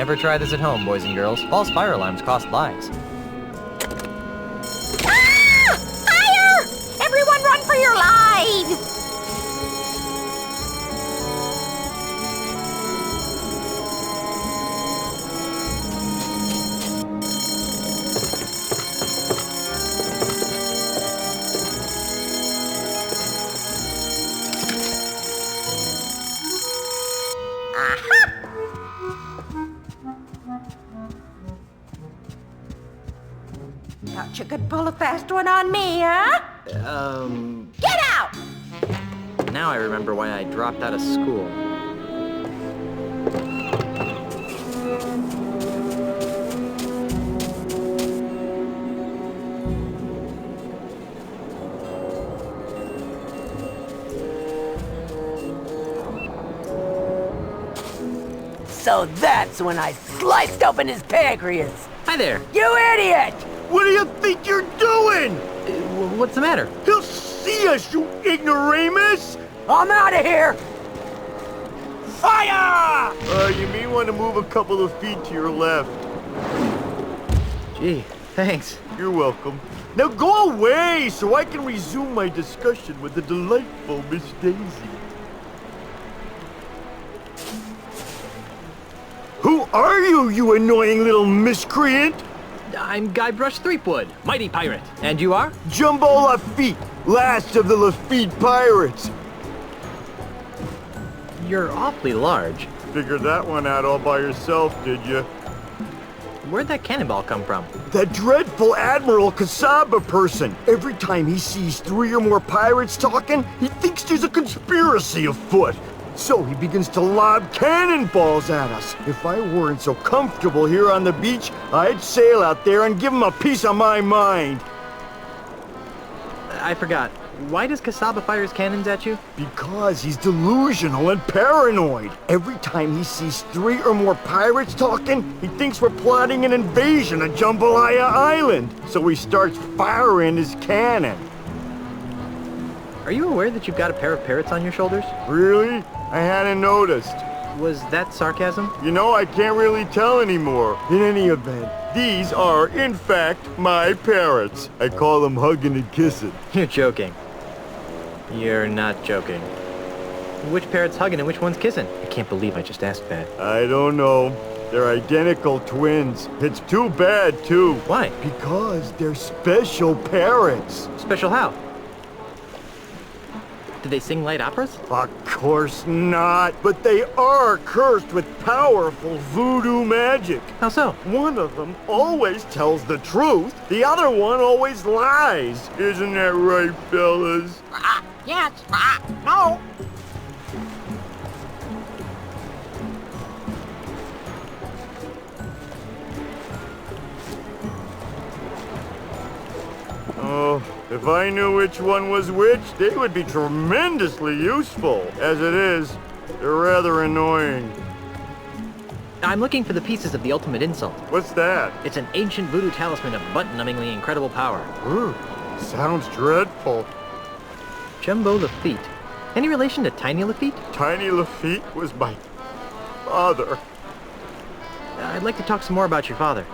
Never try this at home, boys and girls. False fire alarms cost lives. Ah! Fire! Everyone run for your lives! Thought you could pull a fast one on me, huh? Get out! Now I remember why I dropped out of school. So that's when I sliced open his pancreas. Hi there. You idiot! What do you think you're doing? What's the matter? He'll see us, you ignoramus! I'm out of here! Fire! You may want to move a couple of feet to your left. Gee, thanks. You're welcome. Now go away so I can resume my discussion with the delightful Miss Daisy. Who are you, you annoying little miscreant? I'm Guybrush Threepwood, mighty pirate. And you are? Jumbeaux LaFeet, last of the Lafitte pirates. You're awfully large. Figured that one out all by yourself, did you? Where'd that cannonball come from? That dreadful Admiral Casaba person. Every time he sees 3 or more pirates talking, he thinks there's a conspiracy afoot. So he begins to lob cannonballs at us. If I weren't so comfortable here on the beach, I'd sail out there and give him a piece of my mind. I forgot. Why does Casaba fire his cannons at you? Because he's delusional and paranoid. Every time he sees 3 or more pirates talking, he thinks we're plotting an invasion of Jambalaya Island. So he starts firing his cannon. Are you aware that you've got a pair of parrots on your shoulders? Really? I hadn't noticed. Was that sarcasm? You know, I can't really tell anymore. In any event, these are, in fact, my parrots. I call them hugging and kissing. You're joking. You're not joking. Which parrot's hugging and which one's kissing? I can't believe I just asked that. I don't know. They're identical twins. It's too bad, too. Why? Because they're special parrots. Special how? Do they sing light operas? Of course not. But they are cursed with powerful voodoo magic. How so? One of them always tells the truth. The other one always lies. Isn't that right, fellas? Yes, no. Oh, if I knew which one was which, they would be tremendously useful. As it is, they're rather annoying. I'm looking for the pieces of the ultimate insult. What's that? It's an ancient voodoo talisman of butt-numbingly incredible power. Ooh, sounds dreadful. Jumbeaux LaFeet. Any relation to Tiny LaFeet? Tiny LaFeet was my father. I'd like to talk some more about your father.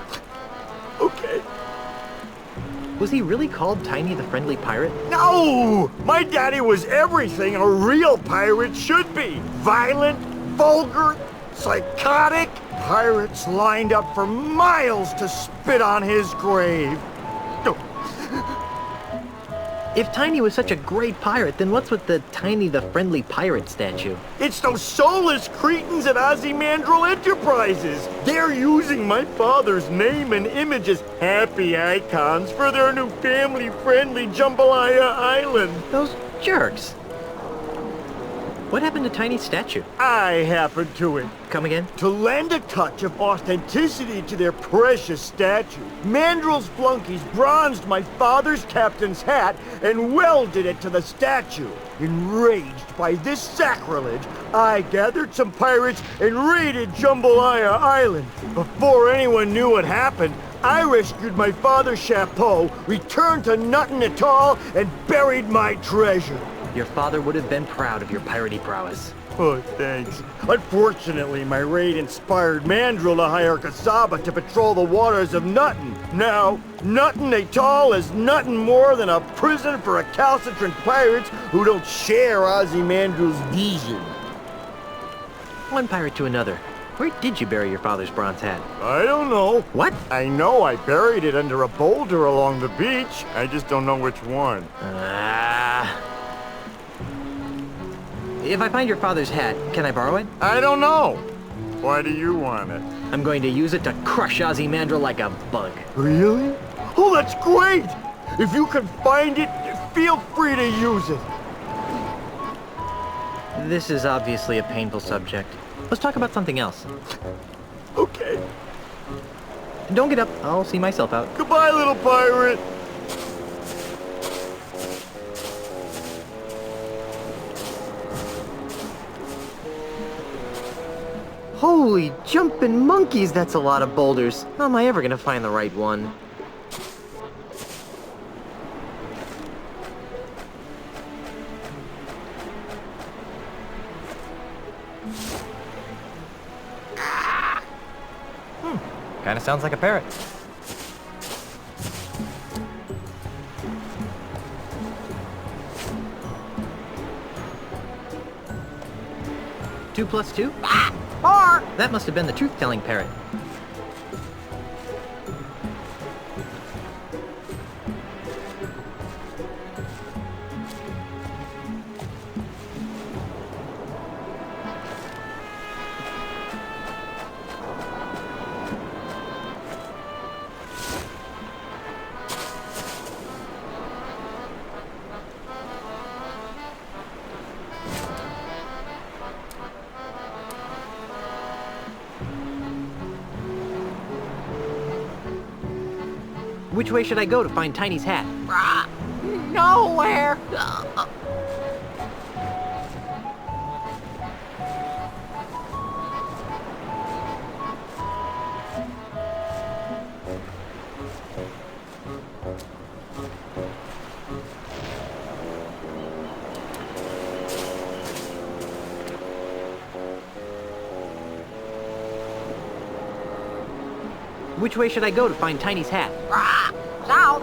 Okay. Was he really called Tiny the Friendly Pirate? No! My daddy was everything a real pirate should be. Violent, vulgar, psychotic. Pirates lined up for miles to spit on his grave. If Tiny was such a great pirate, then what's with the Tiny the Friendly Pirate statue? It's those soulless cretins at Ozzie Mandrill Enterprises. They're using my father's name and image as happy icons for their new family-friendly Jambalaya Island. Those jerks. What happened to Tiny's statue? I happened to it. Come again? To lend a touch of authenticity to their precious statue, Mandrill's flunkies bronzed my father's captain's hat and welded it to the statue. Enraged by this sacrilege, I gathered some pirates and raided Jambalaya Island. Before anyone knew what happened, I rescued my father's chapeau, returned to nothing at all, and buried my treasure. Your father would have been proud of your piratey prowess. Oh, thanks. Unfortunately, my raid inspired Mandrill to hire Kasaba to patrol the waters of Nuttin. Now, Nuttin Atoll is nothing more than a prison for recalcitrant pirates who don't share Ozzie Mandrill's vision. One pirate to another. Where did you bury your father's bronze hat? I don't know. What? I know I buried it under a boulder along the beach. I just don't know which one. If I find your father's hat, can I borrow it? I don't know. Why do you want it? I'm going to use it to crush Ozzie Mandrill like a bug. Really? Oh, that's great! If you can find it, feel free to use it. This is obviously a painful subject. Let's talk about something else. Okay. Don't get up. I'll see myself out. Goodbye, little pirate. Holy jumping monkeys, that's a lot of boulders. How am I ever gonna find the right one? Kinda sounds like a parrot. Two plus two? 4. That must have been the truth-telling parrot. Which way should I go to find Tiny's hat? Nowhere. Which way should I go to find Tiny's hat? South.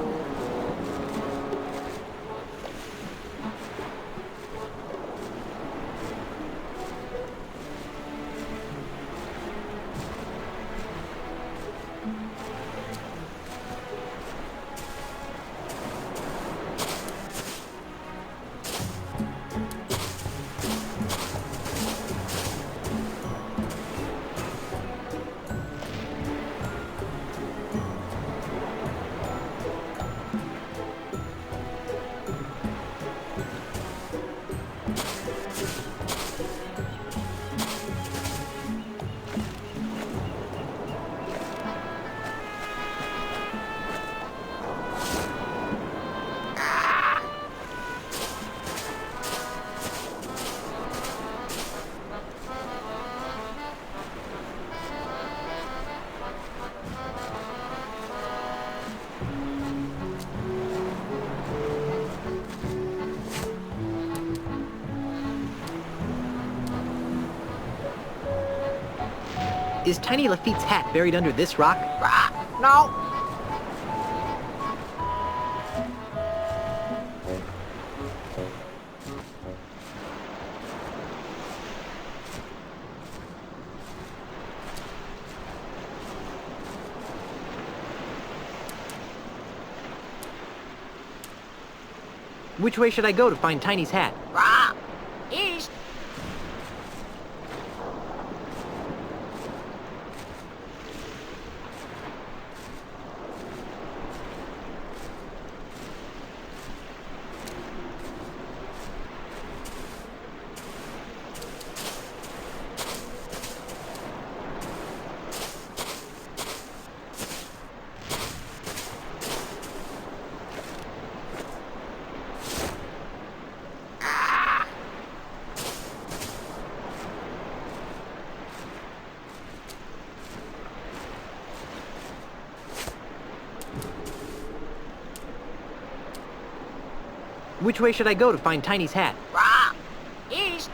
Is Tiny LaFeet's hat buried under this rock? No. Which way should I go to find Tiny's hat? East. Which way should I go to find Tiny's hat? East.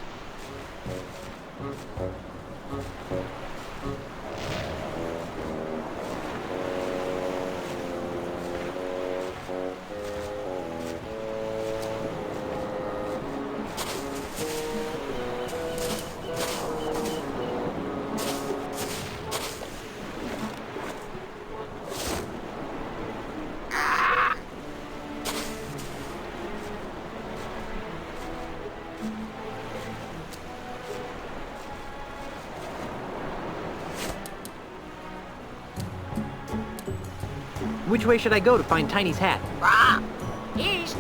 Which way should I go to find Tiny's hat? East.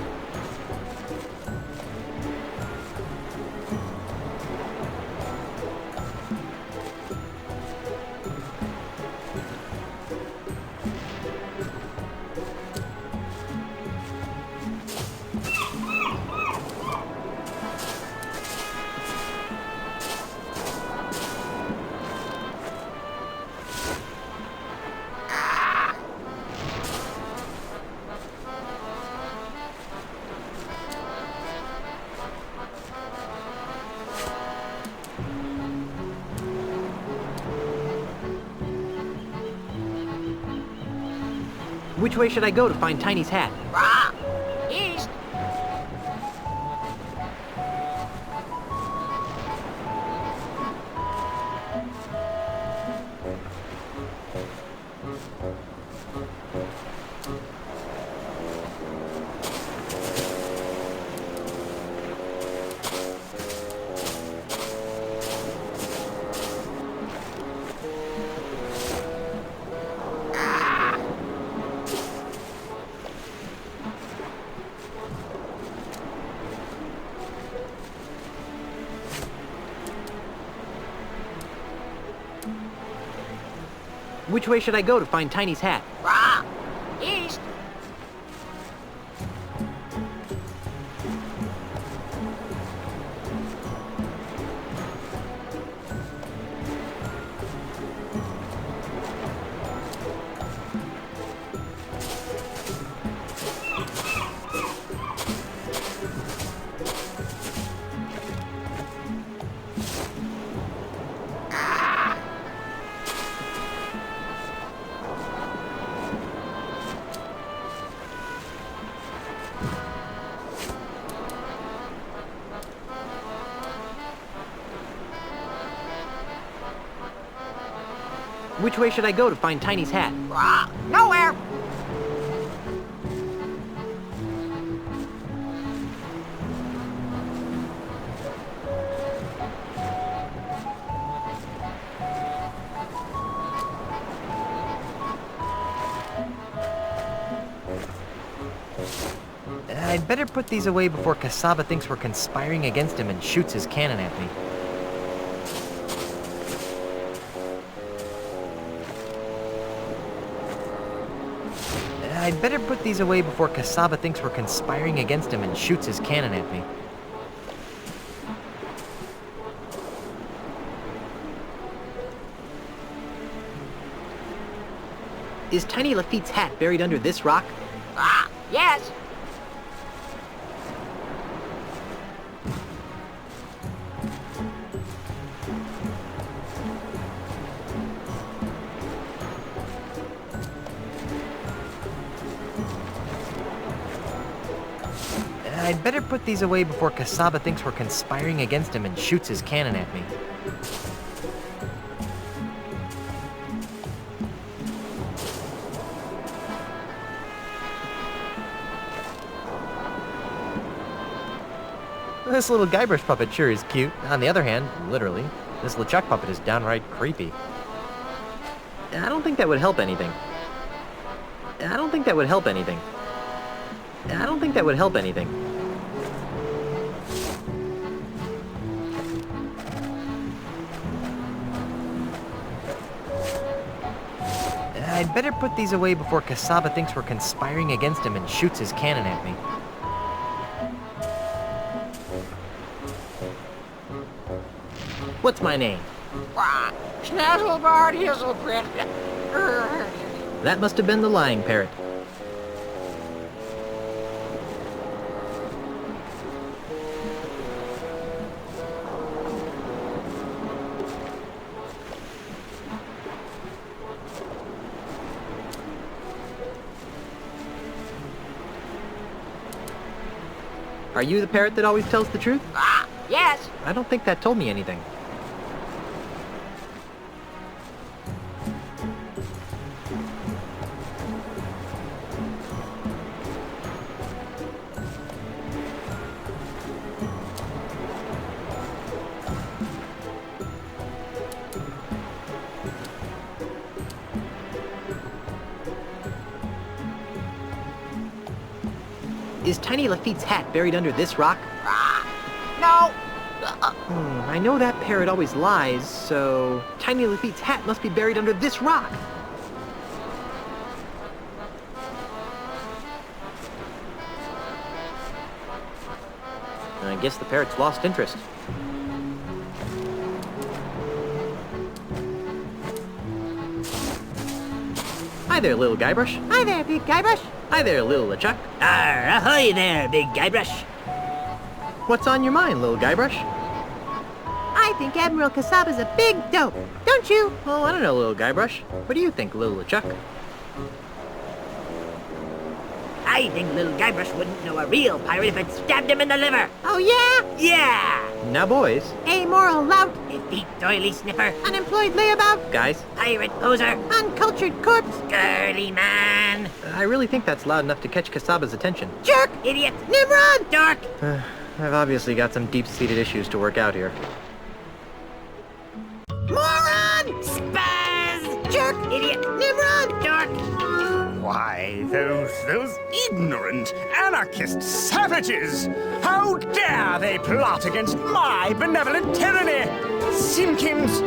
Which way should I go to find Tiny's hat? East. Which way should I go to find Tiny's hat? East. Which way should I go to find Tiny's hat? Nowhere. I'd better put these away before Cassava thinks we're conspiring against him and shoots his cannon at me. I'd better put these away before Cassava thinks we're conspiring against him and shoots his cannon at me. Is Tiny LaFeet's hat buried under this rock? Yes. I'd better put these away before Cassava thinks we're conspiring against him and shoots his cannon at me. This little Guybrush puppet sure is cute. On the other hand, literally, this LeChuck puppet is downright creepy. I don't think that would help anything. I don't think that would help anything. I don't think that would help anything. I'd better put these away before Cassava thinks we're conspiring against him and shoots his cannon at me. What's my name? Snazzlebard Hizzlegrit. That must have been the lying parrot. Are you the parrot that always tells the truth? Yes. I don't think that told me anything. Is Tiny LaFeet's hat buried under this rock? No. I know that parrot always lies, so Tiny LaFeet's hat must be buried under this rock. I guess the parrot's lost interest. Hi there, little Guybrush. Hi there, big Guybrush. Hi there, little LeChuck. Ahoy there, big Guybrush. What's on your mind, little Guybrush? I think Admiral Casaba's a big dope. Don't you? Well, I don't know, little Guybrush. What do you think, little LeChuck? I think little Guybrush wouldn't know a real pirate if it stabbed him in the liver. Oh, yeah? Yeah! Now, boys. Amoral lout. Defeat doily sniffer. Unemployed layabout. Guys, Pirate poser. Uncultured corpse. Girly man. I really think that's loud enough to catch Casaba's attention. Jerk. Idiot. Nimrod. Dork. I've obviously got some deep-seated issues to work out here. Moron. Spaz. Jerk. Idiot. Nimrod. Dork. Why, those ignorant anarchist savages! How dare they plot against my benevolent tyranny! Simpkins,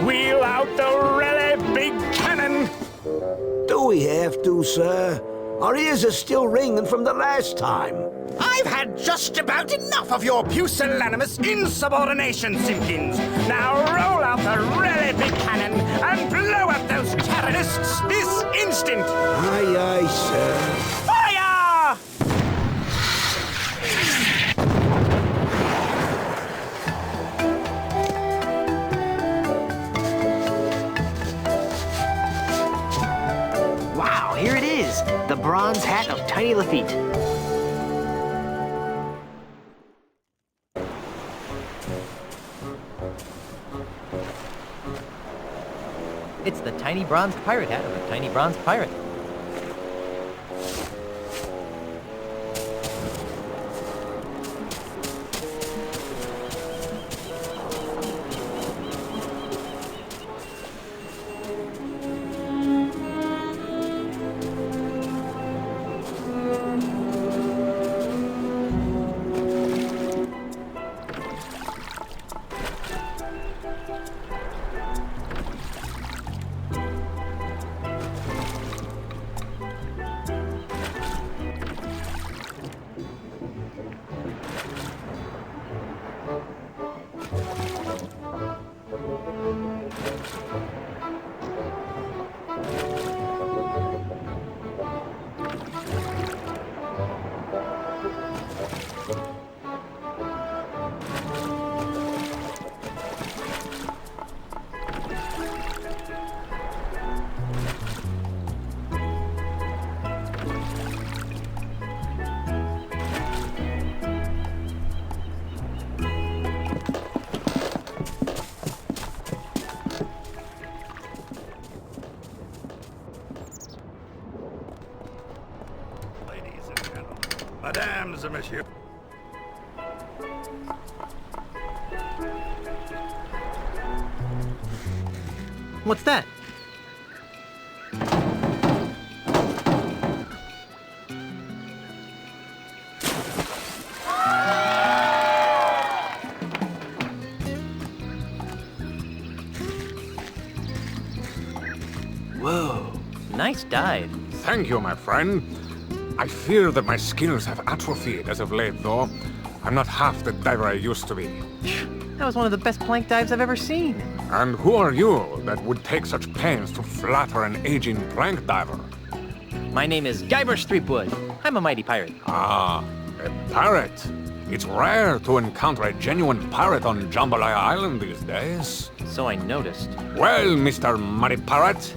wheel out the really big cannon! Do we have to, sir? Our ears are still ringing from the last time. I've had just about enough of your pusillanimous insubordination, Simpkins! Now roll out the really big cannon and blow up those terrorists this instant! Aye, aye, sir. Fire! Wow, here it is, the bronze hat of Tiny LaFeet. It's the tiny bronze pirate hat of a tiny bronze pirate. Madame and monsieur. What's that? Whoa, nice dive. Thank you, my friend. I fear that my skills have atrophied as of late, though. I'm not half the diver I used to be. That was one of the best plank dives I've ever seen. And who are you that would take such pains to flatter an aging plank diver? My name is Guybrush Threepwood. I'm a mighty pirate. Ah, a pirate. It's rare to encounter a genuine pirate on Jambalaya Island these days. So I noticed. Well, Mr. Mighty Pirate,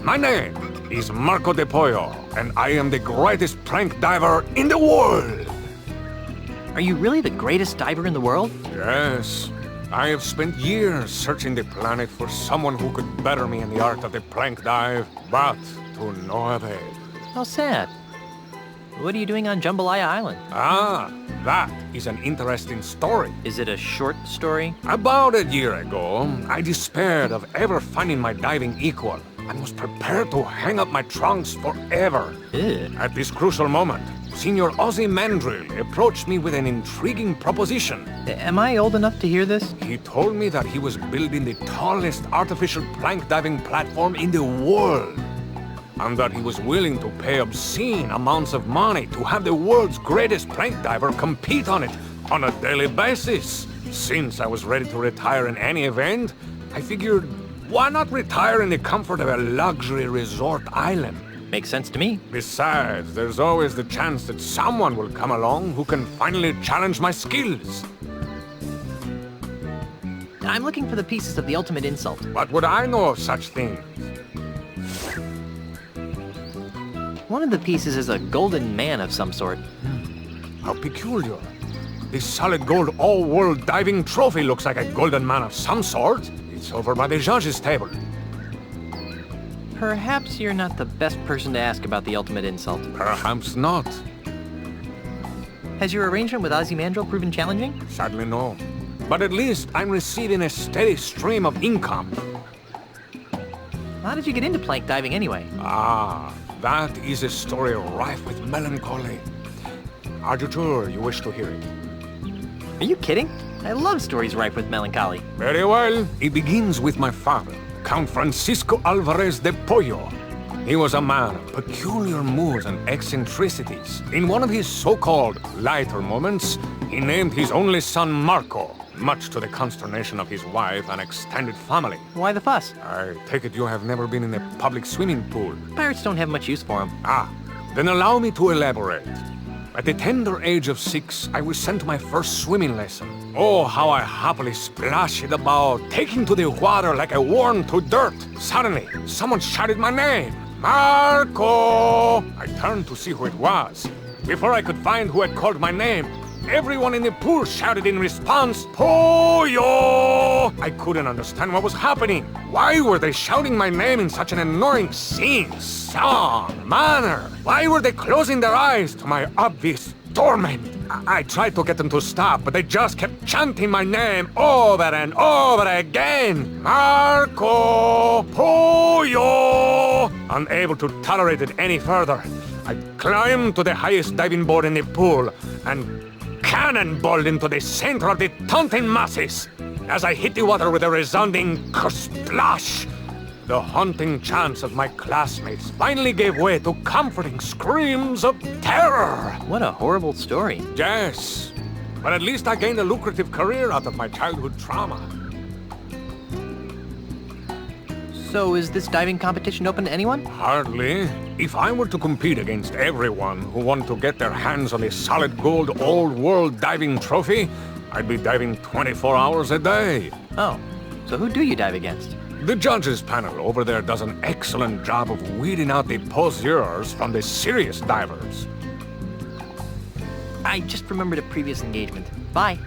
my name is Marco De Pollo, and I am the greatest plank diver in the world! Are you really the greatest diver in the world? Yes. I have spent years searching the planet for someone who could better me in the art of the plank dive, but to no avail. How sad. What are you doing on Jambalaya Island? Ah, that is an interesting story. Is it a short story? About a year ago, I despaired of ever finding my diving equal and was prepared to hang up my trunks forever. Ew. At this crucial moment, Senior Ozzie Mandrill approached me with an intriguing proposition. Am I old enough to hear this? He told me that he was building the tallest artificial plank diving platform in the world, and that he was willing to pay obscene amounts of money to have the world's greatest plank diver compete on it on a daily basis. Since I was ready to retire in any event, I figured, why not retire in the comfort of a luxury resort island? Makes sense to me. Besides, there's always the chance that someone will come along who can finally challenge my skills. I'm looking for the pieces of the ultimate insult. What would I know of such things? One of the pieces is a golden man of some sort. How peculiar. This solid gold all-world diving trophy looks like a golden man of some sort. It's over by the judge's table. Perhaps you're not the best person to ask about the ultimate insult. Perhaps not. Has your arrangement with Ozzie Mandrill proven challenging? Sadly, no. But at least I'm receiving a steady stream of income. How did you get into plank diving anyway? Ah, that is a story rife with melancholy. Are you sure you wish to hear it? Are you kidding? I love stories rife with melancholy. Very well. It begins with my father, Count Francisco Alvarez de Pollo. He was a man of peculiar moods and eccentricities. In one of his so-called lighter moments, he named his only son Marco, much to the consternation of his wife and extended family. Why the fuss? I take it you have never been in a public swimming pool. Pirates don't have much use for them. Ah, then allow me to elaborate. At the tender age of 6, I was sent to my first swimming lesson. Oh, how I happily splashed about, taking to the water like a worm to dirt. Suddenly, someone shouted my name. Marco! I turned to see who it was. Before I could find who had called my name, everyone in the pool shouted in response, Pollo! I couldn't understand what was happening. Why were they shouting my name in such an annoying sing-song manner? Why were they closing their eyes to my obvious torment? I tried to get them to stop, but they just kept chanting my name over and over again. Marco Pollo! Unable to tolerate it any further, I climbed to the highest diving board in the pool and cannonballed into the center of the taunting masses. As I hit the water with a resounding splash, the haunting chants of my classmates finally gave way to comforting screams of terror. What a horrible story. Yes, but at least I gained a lucrative career out of my childhood trauma. So is this diving competition open to anyone? Hardly. If I were to compete against everyone who wanted to get their hands on a solid gold all-world diving trophy, I'd be diving 24 hours a day. Oh, so who do you dive against? The judges panel over there does an excellent job of weeding out the poseurs from the serious divers. I just remembered a previous engagement. Bye.